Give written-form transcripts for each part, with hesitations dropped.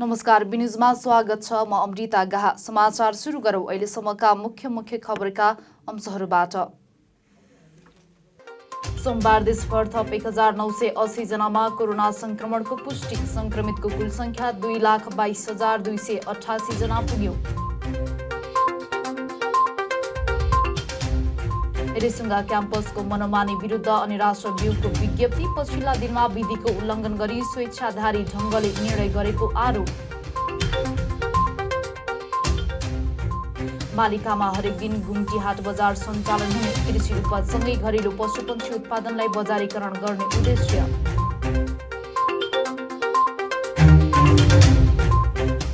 नमस्कार, बिन्युजमा स्वागत छ। म अमृता गाहा। समाचार सुरु गरौँ अहिलेसम्मका मुख्य खबरका अंशहरूबाट। सोमबार देशभर थप 1980 जनामा कोरोना संक्रमणको पुष्टि। संक्रमितको कुल संख्या 2,22,288 जना पुग्यो। रेसुङ्गा क्याम्पसको मनमानी विरुद्ध अनिराश्र ब्युको विज्ञप्ति। पछिल्ला दिनमा विधिको उल्लङ्घन गरी स्वेच्छाधारी ढङ्गले निर्णय गरेको आरोप। मालिकामा हरेक दिन गुम्टी हाट बजार सञ्चालन हुने। कृषि उपजसँगै घरेलु पशुपक्षी उत्पादनलाई बजारीकरण गर्ने उद्देश्य।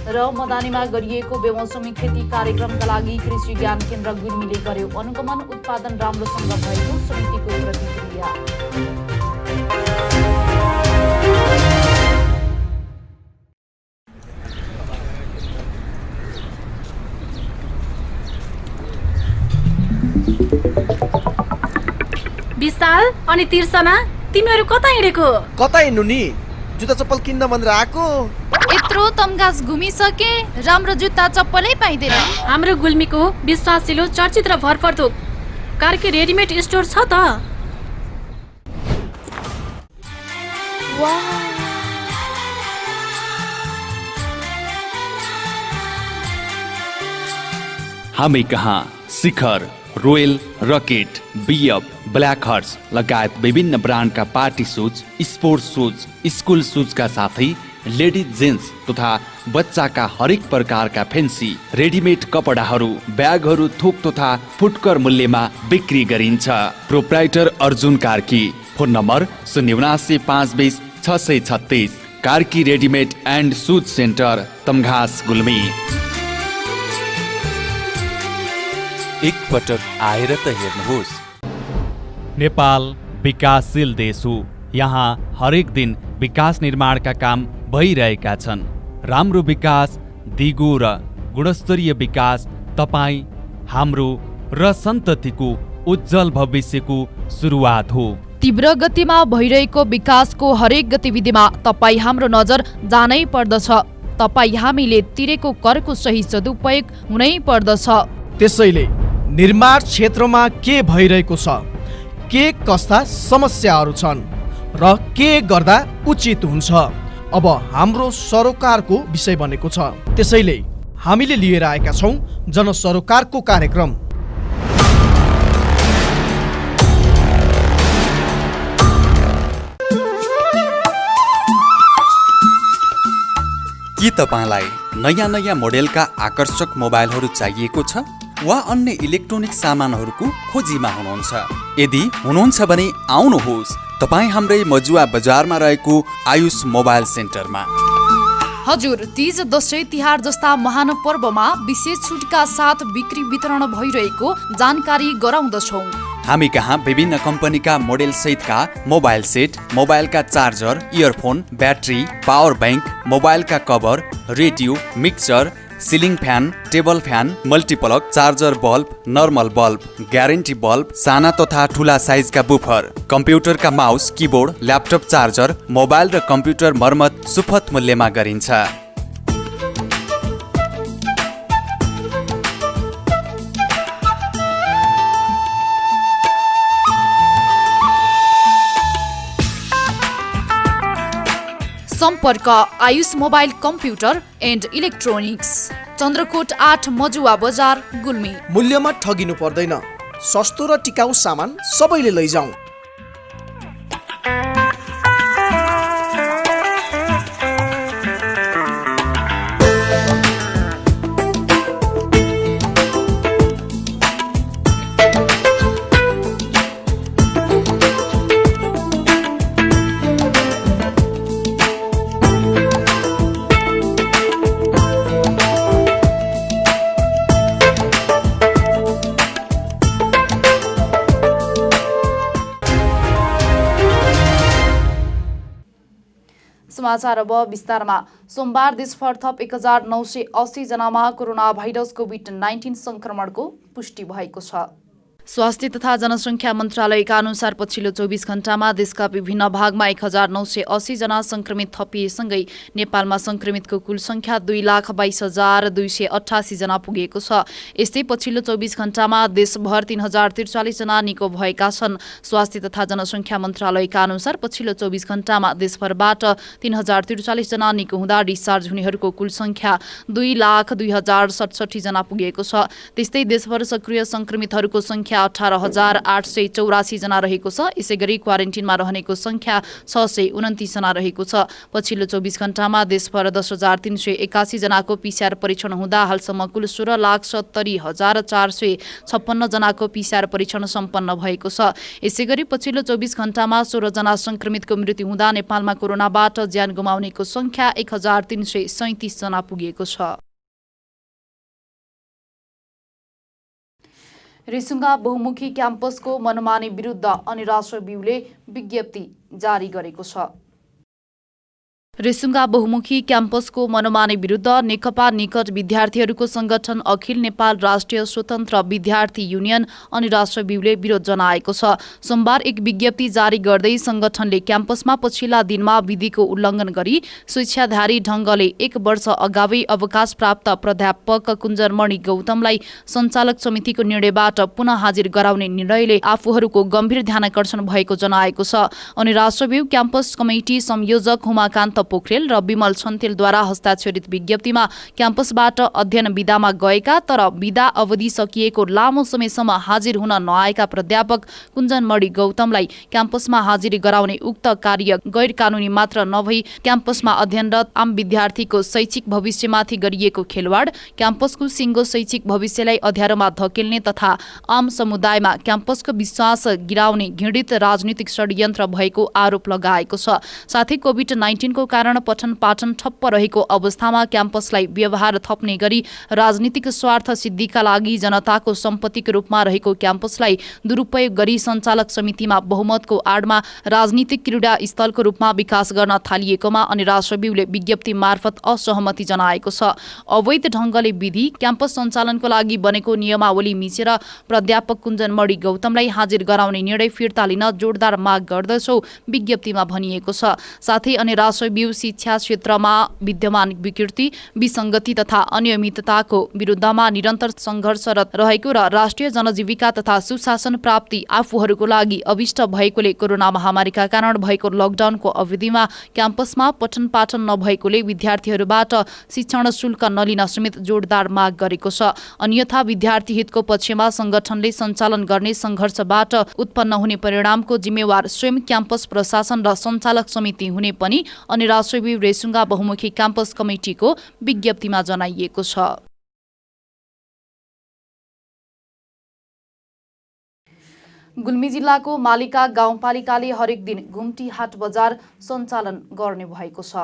र मदानीमा गरिएको बेमौसमी खेती कार्यक्रमका लागि कृषि ज्ञान केन्द्र गुल्मीले गर्यो अनुगमन। उत्पादन राम्रोसँग भएको समितिको प्रतिक्रिया। विशाल अनि तिर्सना, तिमीहरू कता हिँडेको? कता हिँड्नु नि? जुत्ता चप्पल किन्न भनेर आएको। यत्रो तमघास घुमिसके, राम्रो जुत्ता चप्पलै पाइँदैन। हाम्रो गुल्मीको विश्वासिलो चर्चित र भरपर्दो कार्की रेडिमेड स्टोर छ त। हामी कहाँ Shikhar, royal, rocket, BF, black horse लगायत विभिन्न ब्रान्डका party shoes, sports shoes, school सुजका साथै लेडिज जेन्ट्स तथा बच्चाका हरेक प्रकारका फेन्सी रेडिमेड कपडाहरू, ब्यागहरू थोक तथा फुटकर मूल्यमा बिक्री गरिन्छ। Proprietor Arjun Karki. Phone number 079520636। Karki readymade and shoes centre, Tamghas, Gulmi. एक पटक आएर त हेर्नुहोस्। नेपाल विकासशील देश हो। यहाँ हरेक दिन विकास निर्माणका काम भइरहेका छन्। राम्रो विकास, दिगो र गुणस्तरीय विकास तपाईँ, हाम्रो र सन्ततिको उज्जवल भविष्यको सुरुवात हो। तीव्र गतिमा भइरहेको विकासको हरेक गतिविधिमा तपाईँ हाम्रो नजर जानै पर्दछ। तपाईँ हामीले तिरेको करको सही सदुपयोग हुनै पर्दछ। त्यसैले निर्माण क्षेत्रमा के भइरहेको छ, के कस्ता समस्याहरू छन् र के गर्दा उचित हुन्छ, अब हाम्रो सरोकारको विषय बनेको छ। त्यसैले हामीले लिएर आएका छौँ जनसरोकारको कार्यक्रम। के तपाईँलाई नयाँ नयाँ मोडेलका आकर्षक मोबाइलहरू चाहिएको छ वा अन्य इलेक्ट्रोनिक सामानहरूको खोजीमा हुनुहुन्छ? यदि हुनुहुन्छ भने आउनुहोस् तपाईँ हाम्रै मजुवा बजारमा रहेको आयुष मोबाइल सेन्टरमा। हजुर, तीज, दशैं, तिहार जस्ता महान पर्वमा विशेष छुटका साथ बिक्री वितरण भइरहेको जानकारी गराउँदछौँ। हामी कहाँ विभिन्न कम्पनीका मोडेल सहितका मोबाइल सेट, मोबाइलका charger, earphone, battery, power bank, मोबाइलका cover, radio, mixer, ceiling fan, table fan, multiplug, charger bulb, normal bulb, guarantee bulb, साना तथा ठुला साइजका बुफर, कम्प्युटरका mouse, keyboard, laptop charger, mobile र कम्प्युटर मर्मत सुपथ मूल्यमा गरिन्छ। सम्पर्क Ayush mobile computer and electronics, Chandrakot 8 Majuwa बजार, गुल्मी। मूल्यमा ठगिनु पर्दैन, सस्तो र टिकाउ सामान सबैले लैजाउँ। समाचार अब विस्तारमा। सोमबार देशभर थप 1980 जनामा कोरोना भाइरस कोभिड-19 संक्रमणको पुष्टि भएको छ। स्वास्थ्य तथा जनसङ्ख्या मन्त्रालयका अनुसार पछिल्लो 24 घण्टामा देशका विभिन्न भागमा 1980 जना संक्रमित थपिएसँगै नेपालमा संक्रमितको कुल संख्या 2,22,288 जना पुगेको छ। यस्तै पछिल्लो 24 घण्टामा देशभर 3,043 जना निको भएका छन्। स्वास्थ्य तथा जनसङ्ख्या मन्त्रालयका अनुसार पछिल्लो 24 घण्टामा देशभरबाट 3,043 जना निको हुँदा डिस्चार्ज हुनेहरूको कुल संख्या 2,02,067 जना पुगेको छ। त्यस्तै देशभर सक्रिय संक्रमितहरूको संख्या 18,884 जना रहेको छ। यसैगरी क्वारेन्टिनमा रहनेको संख्या 629 जना रहेको छ। पछिल्लो 24 घण्टामा देशभर 10,381 जनाको PCR परीक्षण हुँदा हालसम्म कुल 16,70,456 जनाको PCR परीक्षण सम्पन्न भएको छ। यसैगरी पछिल्लो 24 घण्टामा 16 जना संक्रमितको मृत्यु हुँदा नेपालमा कोरोनाबाट ज्यान गुमाउनेको संख्या 1,337 जना पुगेको छ। रेसुङ्गा बहुमुखी क्याम्पसको मनमानी विरुद्ध अनिराश्र ब्यूले विज्ञप्ति जारी गरेको छ। रेसुङ्गा बहुमुखी क्याम्पसको मनमानी विरुद्ध नेकपा निकट विद्यार्थीहरूको संगठन अखिल नेपाल राष्ट्रिय स्वतन्त्र विद्यार्थी युनियन अनिराश्र ब्यूले विरोध जनाएको छ। सोमबार एक विज्ञप्ति जारी गर्दै संगठनले क्याम्पसमा पछिल्ला दिनमा विधिको उल्लङ्घन गरी स्वेच्छाधारी ढङ्गले 1 वर्ष अगावै अवकाश प्राप्त प्राध्यापक कुञ्जरमणि गौतमलाई सञ्चालक समितिको निर्णयबाट पुनः हाजिर गराउने निर्णयले आफूहरूको गम्भीर ध्यानकर्षण भएको जनाएको छ। अनिराश्र ब्यू क्याम्पस कमिटी संयोजक हुमाकान्त पोखरेल र विमल छन्तेलद्वारा हस्ताक्षरित विज्ञप्तिमा क्याम्पसबाट अध्ययन विधामा गएका तर विधा अवधि सकिएको लामो समयसम्म हाजिर हुन नआएका प्राध्यापक कुञ्जरमणि गौतमलाई क्याम्पसमा हाजिरी गराउने उक्त कार्य गैर कानुनी मात्र नभई क्याम्पसमा अध्ययनरत आम विद्यार्थीको शैक्षिक भविष्यमाथि गरिएको खेलवाड, क्याम्पसको सिङ्गो शैक्षिक भविष्यलाई अध्यारोमा धकेल्ने तथा आम समुदायमा क्याम्पसको विश्वास गिराउने घृणित राजनीतिक षड्यन्त्र भएको आरोप लगाएको छ। साथै कोभिड-19 को कारण पठन पाठन ठप्प रहेको अवस्थामा क्याम्पसलाई व्यवहार थप्ने गरी राजनीतिक स्वार्थ सिद्धिका लागि जनताको सम्पत्तिको रूपमा रहेको क्याम्पसलाई दुरुपयोग गरी सञ्चालक समितिमा बहुमतको आडमा राजनीतिक क्रीडा स्थलको रूपमा विकास गर्न थालिएकोमा अनिराश्र ब्यूले विज्ञप्ति मार्फत असहमति जनाएको छ। अवैध ढङ्गले विधि क्याम्पस सञ्चालनको लागि बनेको नियमावली मिचेर प्राध्यापक कुञ्जरमणि गौतमलाई हाजिर गराउने निर्णय फिर्ता लिन जोडदार माग गर्दछौ विज्ञप्तिमा भनिएको छ। साथै अनिराश्र ब्यू शिक्षा क्षेत्रमा विद्यमान विकृति, विसङ्गति तथा अनियमितताको विरुद्धमा निरन्तर सङ्घर्षरत रहेको र राष्ट्रिय जनजीविका तथा सुशासन प्राप्ति आफूहरूको लागि अभिष्ट भएकोले कोरोना महामारीका कारण भएको लकडाउनको अवधिमा क्याम्पसमा पठन पाठन नभएकोले विद्यार्थीहरूबाट शिक्षण शुल्क नलिन समेत जोडदार माग गरेको छ। अन्यथा विद्यार्थी हितको पक्षमा संगठनले सञ्चालन गर्ने सङ्घर्षबाट उत्पन्न हुने परिणामको जिम्मेवार स्वयं क्याम्पस प्रशासन र सञ्चालक समिति हुने पनि अनिराश्र ब्यू रेसुङ्गा बहुमुखी क्याम्पस कमिटीको विज्ञप्तिमा जनाइएको छ। गुल्मी जिल्लाको मालिका गाउँपालिकाले हरेक दिन घुम्टी हाट बजार सञ्चालन गर्ने भएको छ।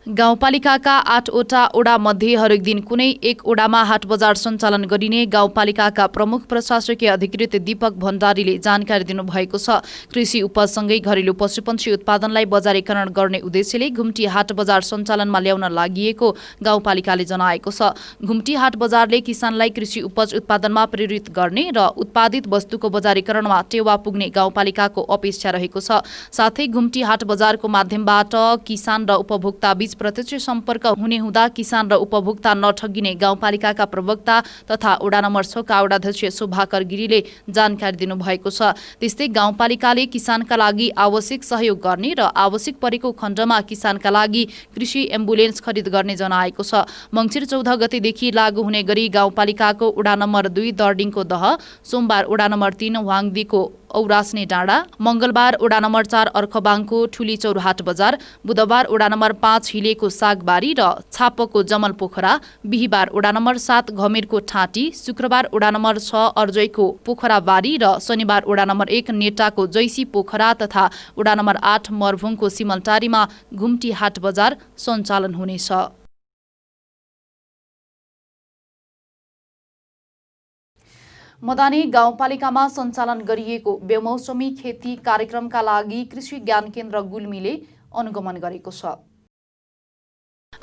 गाउँपालिकाका 8वटा ओडा मध्ये हरेक दिन कुनै एक ओडामा हाट बजार सञ्चालन गरिने गाउँपालिकाका प्रमुख प्रशासकीय अधिकृत दीपक भण्डारीले जानकारी दिनुभएको छ। कृषि उपजसँगै घरेलु पशुपक्षी उत्पादनलाई बजारीकरण गर्ने उद्देश्यले घुम्टी हाट बजार सञ्चालनमा ल्याउन लागिएको गाउँपालिकाले जनाएको छ। घुम्टी हाट बजारले किसानलाई कृषि उपज उत्पादनमा प्रेरित गर्ने र उत्पादित वस्तुको बजारीकरणमा टेवा पुग्ने गाउँपालिकाको अपेक्षा रहेको छ। साथै घुम्टी हाट बजारको माध्यमबाट किसान र उपभोक्ता बीच प्रत्यक्ष सम्पर्क हुने हुँदा किसान र उपभोक्ता नठगिने गाउँपालिकाका प्रवक्ता तथा वडा नम्बर 6 का वडाध्यक्ष सुभाकर गिरीले जानकारी दिनुभएको छ। त्यस्तै गाउँपालिकाले किसानका लागि आवश्यक सहयोग गर्ने र आवश्यक परेको खण्डमा किसानका लागि कृषि एम्बुलेन्स खरिद गर्ने जनाएको छ। मङ्सिर 14 गतेदेखि लागू हुने गरी गाउँपालिकाको वडा नम्बर 2 दर्डिङको दह, सोमबार वडा नम्बर 3 वाङदीको औरास्ने डाँडा, मङ्गलबार वडा नम्बर 4 अर्खबाङको ठुली चौरहाट बजार, बुधबार वडा नम्बर 5 हिलेको सागबारी र छापको जमल पोखरा, बिहिबार वडा नम्बर 7 घमेरको ठाँटी, शुक्रबार वडा नम्बर 6 अर्जैको पोखराबारी र शनिबार वडा नम्बर 1 नेटाको जैसी पोखरा तथा वडा नम्बर 8 मरभुङको सिमलटारीमा घुम्टी हाट बजार सञ्चालन हुनेछ। मदानी गाउँपालिकामा सञ्चालन गरिएको बेमौसमी खेती कार्यक्रमका लागि कृषि ज्ञान केन्द्र गुल्मीले अनुगमन गरेको छ।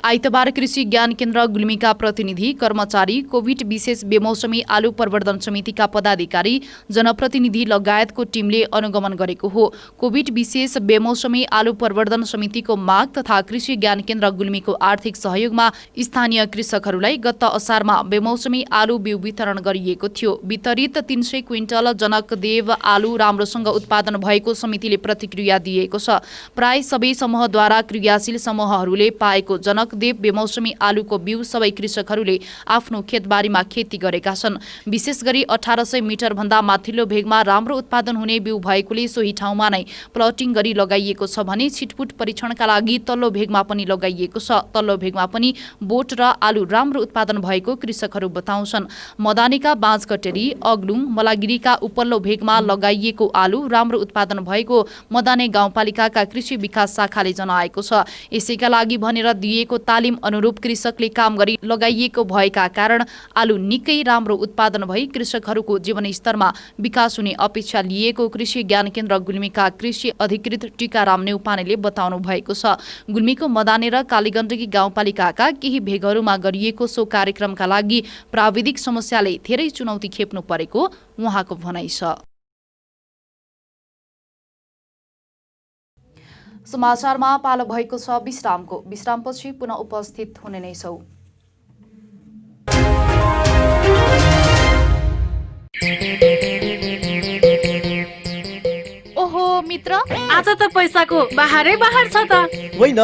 आइतबार कृषि ज्ञान केन्द्र गुल्मीका प्रतिनिधि, कर्मचारी, कोभिड विशेष बेमौसमी आलु प्रवर्धन समितिका पदाधिकारी, जनप्रतिनिधि लगायतको टिमले अनुगमन गरेको हो। कोभिड विशेष बेमौसमी आलु प्रवर्धन समितिको माग तथा कृषि ज्ञान केन्द्र गुल्मीको आर्थिक सहयोगमा स्थानीय कृषकहरूलाई गत असारमा बेमौसमी आलु बिउ वितरण गरिएको थियो। वितरित 300 क्विन्टल जनकदेव आलु राम्रोसँग उत्पादन भएको समितिले प्रतिक्रिया दिएको छ। प्राय सबै समूहद्वारा क्रियाशील समूहहरूले पाएको जनकदेव बेमौसमी आलुको बिउ सबै कृषकहरूले आफ्नो खेतबारीमा खेती गरेका छन्। विशेष गरी 1800 मिटर भन्दा माथिल्लो भेगमा राम्रो उत्पादन हुने बिउ भएकोले सोही ठाउँमा नै प्लटिङ गरी लगाइएको छ भने छिटपुट परीक्षणका लागि तल्लो भेगमा पनि लगाइएको छ। तल्लो भेगमा पनि बोट र आलु राम्रो उत्पादन भएको कृषकहरू बताउँछन्। मदानीका बाँझकटेरी, अग्लुङ, मलागिरीका उपल्लो भेगमा लगाइएको आलु राम्रो उत्पादन भएको मदाने गाउँपालिकाका कृषि विकास शाखाले जनाएको छ। यसैका लागि भनेर दिएको तालिम अनुरूप कृषकले काम गरी लगाइएको भएका कारण आलु निकै राम्रो उत्पादन भई कृषकहरूको जीवनस्तरमा विकास हुने अपेक्षा लिएको कृषि ज्ञान केन्द्र गुल्मीका कृषि अधिकृत टीकाराम नेउपानेले बताउनु भएको छ। गुल्मीको मदाने र कालीगण्डकी गाउँपालिकाका केही भेगहरूमा गरिएको सो कार्यक्रमका लागि प्राविधिक समस्याले धेरै चुनौती खेप्नु परेको उहाँको भनाइ छ। समाचारमा पालो भएको छ विश्रामको। विश्रामपछि पुनः उपस्थित हुने नै छौं। ओहो मित्र, आज त पैसाको बाहरै बाहर छ त। होइन,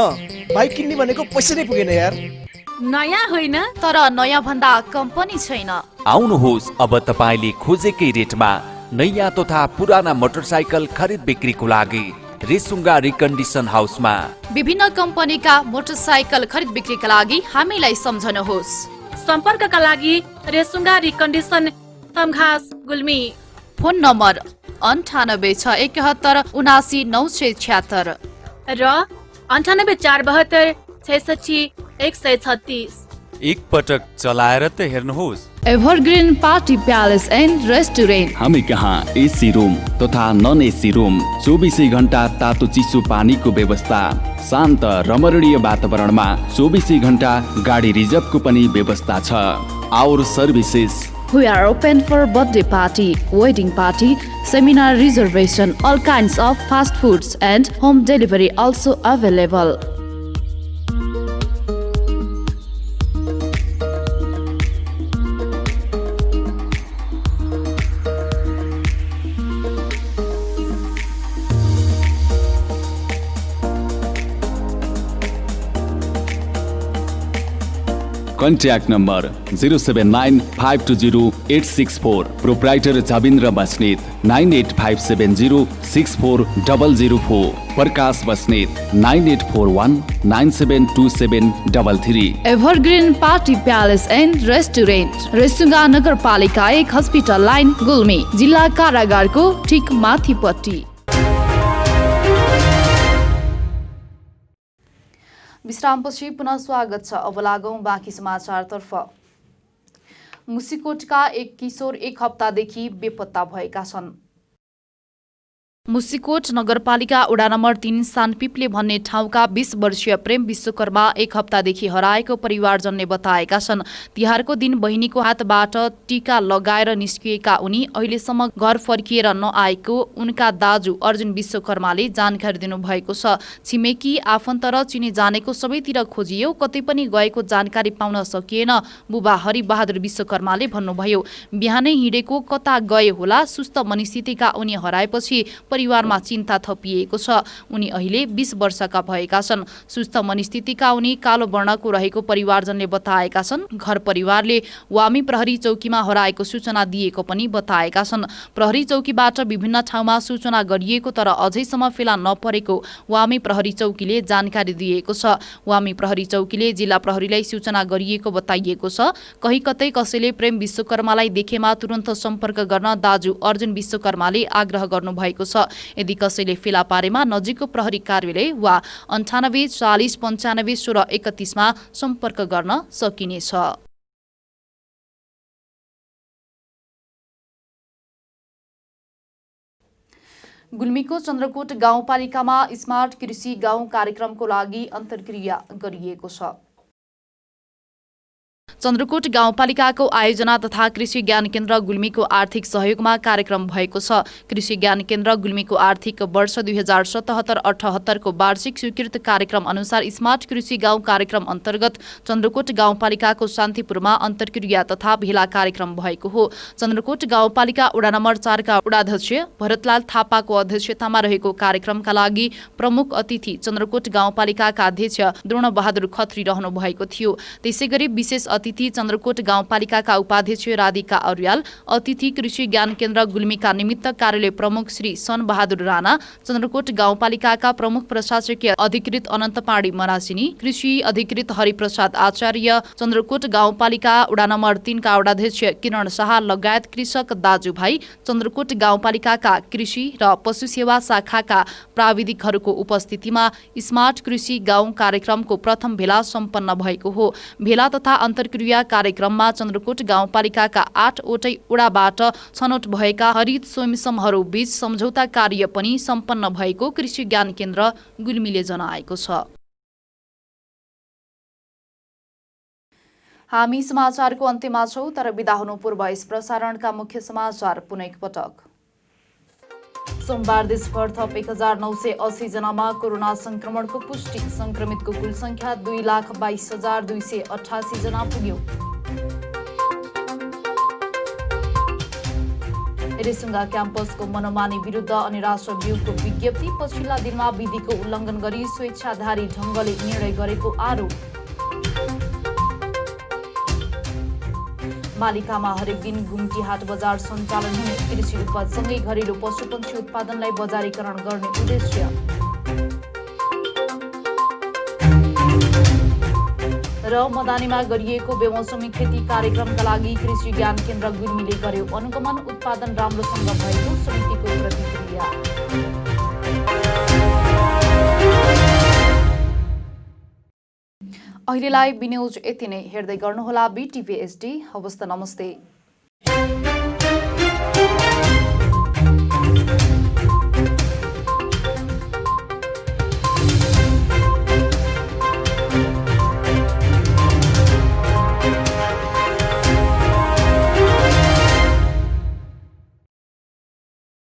बाइक किन्ने भनेको पैसा नै पुगेन यार। नयाँ होइन तर नयाँ भन्दा कम पनि छैन। आउनुहोस्, अब तपाईले खोजेकै रेटमा नयाँ तथा पुराना मोटरसाइकल खरिद बिक्रीको लागि रेसुङ्गा रिकन्डिसन हाउसमा। विभिन्न कम्पनीका मोटरसाइकल खरिद बिक्रीका लागि हामीलाई सम्झनुहोस्। सम्पर्कका लागि Resunga recondition Tamghas Gulmi. Phone number 9861717976 र 9842766136। एक पटक चलाएर त हेर्नुहोस्। Evergreen party palace and restaurant. हामी कहाँ एसी रूम तथा नन एसी रूम, 24 घण्टा तातो चिसो पानीको व्यवस्था, शान्त रमणीय वातावरणमा 24 घण्टा गाडी रिजर्भको पनि व्यवस्था छ। Our services. We are open for birthday party, wedding party, seminar reservation, all kinds of fast foods and home delivery also available. Contact number 079520864. Proprietor Javindra Basnet 9857064004. Prakash Basnet 9841972733. Evergreen Party Palace and Restaurant, Resunga नगरपालिका 1 hospital line Gulmi, जिल्ला कारागारको ठिक माथिपट्टि। विश्रामपछि पुनः स्वागत छ। अब लागौं बाँकी समाचारतर्फ। मुसिकोटका एक किशोर 1 हप्तादेखि बेपत्ता भएका छन्। मुसिकोट नगरपालिका वडा नम्बर 3 सानपिप्ले भन्ने ठाउँका 20 वर्षीय प्रेम विश्वकर्मा 1 हप्तादेखि हराएको परिवारजनले बताएका छन्। तिहारको दिन बहिनीको हातबाट टीका लगाएर निस्किएका उनी अहिलेसम्म घर फर्किएर नआएको उनका दाजु अर्जुन विश्वकर्माले जानकारी दिनुभएको छ। छिमेकी आफन्त र चिने जानेको सबैतिर खोजियो, कतै पनि गएको जानकारी पाउन सकिएन, बुबा हरिबहादुर विश्वकर्माले भन्नुभयो। बिहानै हिँडेको कता गए होला, सुस्त मनस्थितिका उनी हराएपछि परिवारमा चिन्ता थपिएको छ। उनी अहिले 20 वर्षका भएका छन्। सुस्त मनस्थितिका उनी कालो वर्णको रहेको परिवारजनले बताएका छन्। घर परिवारले वामी प्रहरी चौकीमा हराएको सूचना दिएको पनि बताएका छन्। प्रहरी चौकीबाट विभिन्न ठाउँमा सूचना गरिएको तर अझैसम्म फेला नपरेको वामी प्रहरी चौकीले जानकारी दिएको छ। वामी प्रहरी चौकीले जिल्ला प्रहरीलाई सूचना गरिएको बताइएको छ। कहीँ कतै कसैले प्रेम विश्वकर्मालाई देखेमा तुरन्त सम्पर्क गर्न दाजु अर्जुन विश्वकर्माले आग्रह गर्नुभएको छ। यदि कसैले फेला पारेमा नजिकको प्रहरी कार्यालय वा 98 40 95 16 31 मा सम्पर्क गर्न सकिनेछ। गुल्मीको चन्द्रकोट गाउँपालिकामा स्मार्ट कृषि गाउँ कार्यक्रमको लागि अन्तर्क्रिया गरिएको छ। चन्द्रकोट गाउँपालिकाको आयोजना तथा कृषि ज्ञान केन्द्र गुल्मीको आर्थिक सहयोगमा कार्यक्रम भएको छ। कृषि ज्ञान केन्द्र गुल्मीको आर्थिक वर्ष 2077-78 को वार्षिक स्वीकृत कार्यक्रम अनुसार स्मार्ट कृषि गाउँ कार्यक्रम अन्तर्गत चन्द्रकोट गाउँपालिकाको शान्तिपुरमा अन्तर्क्रिया तथा भेला कार्यक्रम भएको हो। चन्द्रकोट गाउँपालिका वडा नम्बर 4 का वडाध्यक्ष भरतलाल थापाको अध्यक्षतामा रहेको कार्यक्रमका लागि प्रमुख अतिथि चन्द्रकोट गाउँपालिकाका अध्यक्ष द्रोणबहादुर खत्री रहनु भएको थियो। त्यसैगरी विशेष अतिथि चन्द्रकोट गाउँपालिकाका उपाध्यक्ष राधिका अर्याल, अतिथि कृषि ज्ञान केन्द्र गुल्मीका निमित्त कार्यालय प्रमुख श्री सन बहादुर राणा, चन्द्रकोट गाउँपालिकाका प्रमुख प्रशासकीय अधिकृत अनन्त पाडी मरासिनी, कृषि अधिकृत हरिप्रसाद आचार्य, चन्द्रकोट गाउँपालिका वडा नम्बर 3 का वडाध्यक्ष किरण शाह लगायत कृषक दाजुभाइ, चन्द्रकोट गाउँपालिकाका कृषि र पशु सेवा शाखाका प्राविधिकहरूको उपस्थितिमा स्मार्ट कृषि गाउँ कार्यक्रमको प्रथम भेला सम्पन्न भएको हो। भेला तथा अन्तर्क्रिया कार्यक्रममा चन्द्रकोट गाउँपालिकाका 8 वटै वडाबाट छनौट भएका हरित स्वयंसमहरू बीच सम्झौता कार्य पनि सम्पन्न भएको कृषि ज्ञान केन्द्र गुल्मीले जनाएको छ। हामी समाचारको अन्त्यमा छौं, तर बिदा हुनु पूर्व यस प्रसारणका मुख्य समाचार पुनः एकपटक। सोमबार देशभर थप 1980 जनामा कोरोना संक्रमणको पुष्टि, संक्रमितको कुल संख्या 2,22,288 जना पुग्यो। रेसुङ्गा क्याम्पसको मनोमानी विरुद्ध अनि राष्ट्र वियोगको विज्ञप्ति, पछिल्ला दिनमा विधिको उल्लङ्घन गरी स्वेच्छाधारी ढङ्गले निर्णय गरेको आरोप। मालिकामा हरेक दिन गुम्टी हाट बजार सञ्चालन हुने, कृषि उत्पादसँगै घरेलु पशुपक्षी उत्पादनलाई बजारीकरण गर्ने उद्देश्य। र मदानीमा गरिएको बेमौसमी खेती कार्यक्रमका लागि कृषि ज्ञान केन्द्र गुल्मीले गर्यो अनुगमन, उत्पादन राम्रोसँग भएको समितिको प्रतिक्रिया। अहिलेलाई बी न्यूज यति नै। हेर्दै गर्नुहोला BTV HD। हवस् त, नमस्ते।